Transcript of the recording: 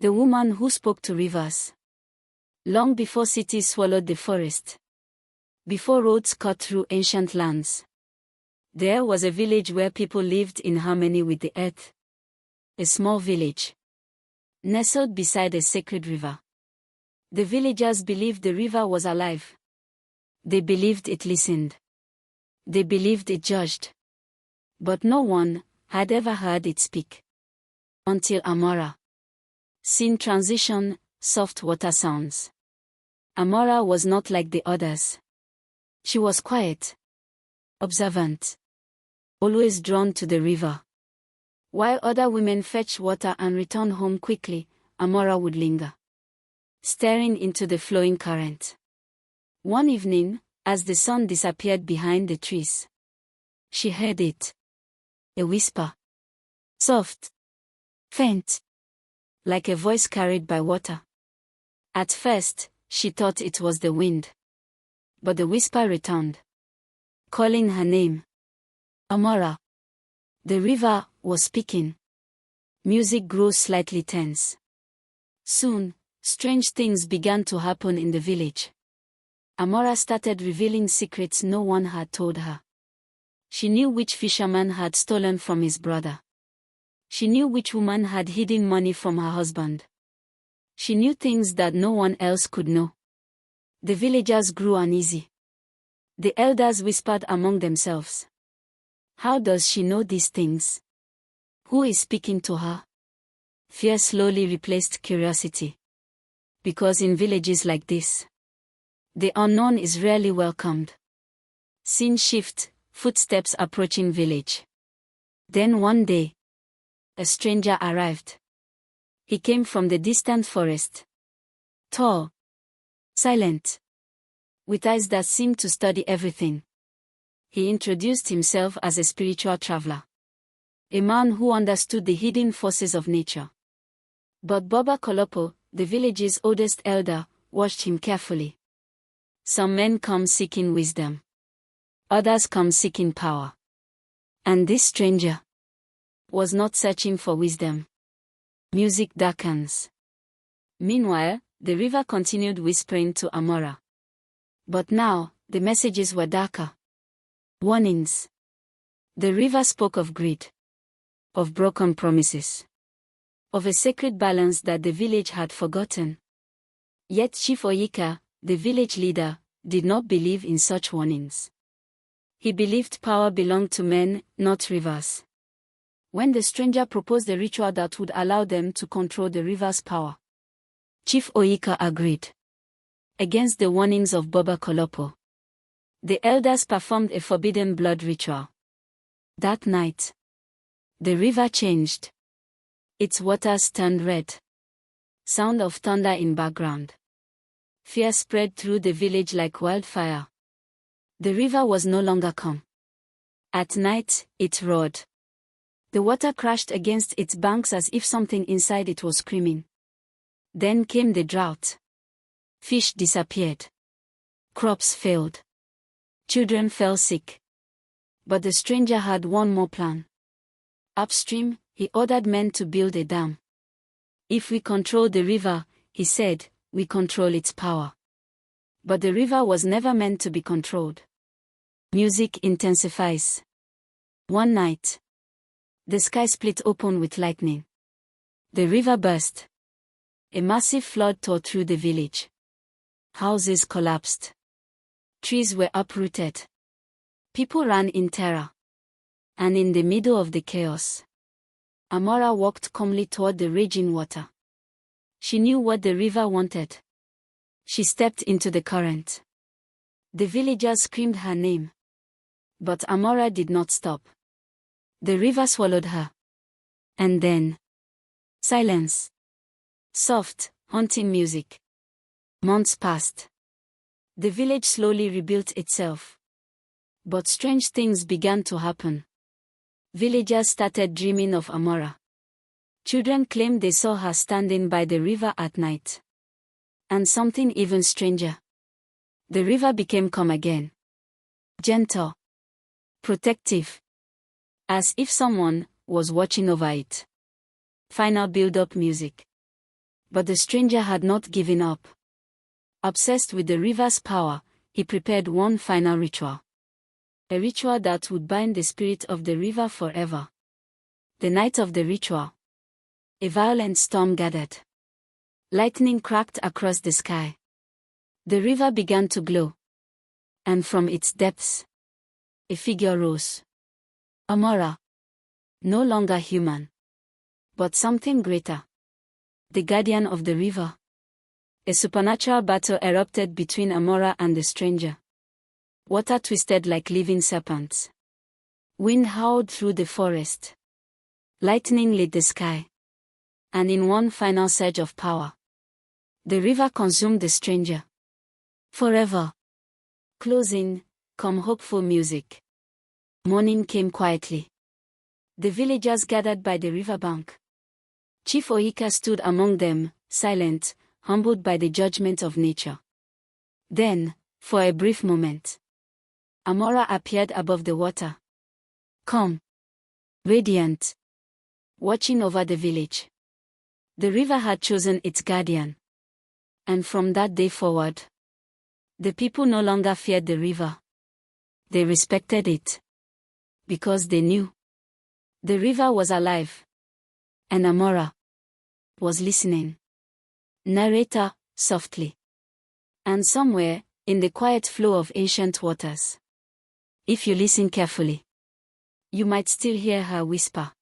The woman who spoke to rivers. Long before cities swallowed the forest. Before roads cut through ancient lands. There was a village where people lived in harmony with the earth. A small village. Nestled beside a sacred river. The villagers believed the river was alive. They believed it listened. They believed it judged. But no one had ever heard it speak. Until Amara. Scene transition, soft water sounds. Amara was not like the others. She was quiet. Observant. Always drawn to the river. While other women fetched water and returned home quickly, Amara would linger. Staring into the flowing current. One evening, as the sun disappeared behind the trees, she heard it. A whisper. Soft. Faint. Like a voice carried by water. At first, she thought it was the wind. But the whisper returned. Calling her name. Amara. The river was speaking. Music grew slightly tense. Soon, strange things began to happen in the village. Amara started revealing secrets no one had told her. She knew which fisherman had stolen from his brother. She knew which woman had hidden money from her husband. She knew things that no one else could know. The villagers grew uneasy. The elders whispered among themselves. How does she know these things? Who is speaking to her? Fear slowly replaced curiosity. Because in villages like this, the unknown is rarely welcomed. Scene shift, footsteps approaching village. Then one day, a stranger arrived. He came from the distant forest. Tall. Silent. With eyes that seemed to study everything. He introduced himself as a spiritual traveler. A man who understood the hidden forces of nature. But KOLAPO, the village's oldest elder, watched him carefully. Some men come seeking wisdom. Others come seeking power. And this stranger was not searching for wisdom. Music darkens. Meanwhile, the river continued whispering to Amara. But now, the messages were darker. Warnings. The river spoke of greed. Of broken promises. Of a sacred balance that the village had forgotten. Yet Chief OYEKA, the village leader, did not believe in such warnings. He believed power belonged to men, not rivers. When the stranger proposed a ritual that would allow them to control the river's power, Chief OYEKA agreed. Against the warnings of KOLAPO, the elders performed a forbidden blood ritual. That night, the river changed. Its waters turned red. Sound of thunder in background. Fear spread through the village like wildfire. The river was no longer calm. At night, it roared. The water crashed against its banks as if something inside it was screaming. Then came the drought. Fish disappeared. Crops failed. Children fell sick. But the stranger had one more plan. Upstream, he ordered men to build a dam. If we control the river, he said, we control its power. But the river was never meant to be controlled. Music intensifies. One night, the sky split open with lightning. The river burst. A massive flood tore through the village. Houses collapsed. Trees were uprooted. People ran in terror. And in the middle of the chaos, Amara walked calmly toward the raging water. She knew what the river wanted. She stepped into the current. The villagers screamed her name. But Amara did not stop. The river swallowed her. And then, silence. Soft, haunting music. Months passed. The village slowly rebuilt itself. But strange things began to happen. Villagers started dreaming of Amara. Children claimed they saw her standing by the river at night. And something even stranger. The river became calm again. Gentle. Protective. As if someone was watching over it. Final build-up music. But the stranger had not given up. Obsessed with the river's power, he prepared one final ritual. A ritual that would bind the spirit of the river forever. The night of the ritual, a violent storm gathered. Lightning cracked across the sky. The river began to glow. And from its depths, a figure rose. Amara. No longer human, but something greater. The guardian of the river. A supernatural battle erupted between Amara and the stranger. Water twisted like living serpents. Wind howled through the forest. Lightning lit the sky. And in one final surge of power, the river consumed the stranger. Forever. Closing, come hopeful music. Morning came quietly. The villagers gathered by the riverbank. Chief OYEKA stood among them, silent, humbled by the judgment of nature. Then, for a brief moment, Amara appeared above the water. Calm. Radiant. Watching over the village. The river had chosen its guardian. And from that day forward, the people no longer feared the river. They respected it. Because they knew the river was alive. And Amara was listening. Narrator, softly. And somewhere, in the quiet flow of ancient waters, if you listen carefully, you might still hear her whisper.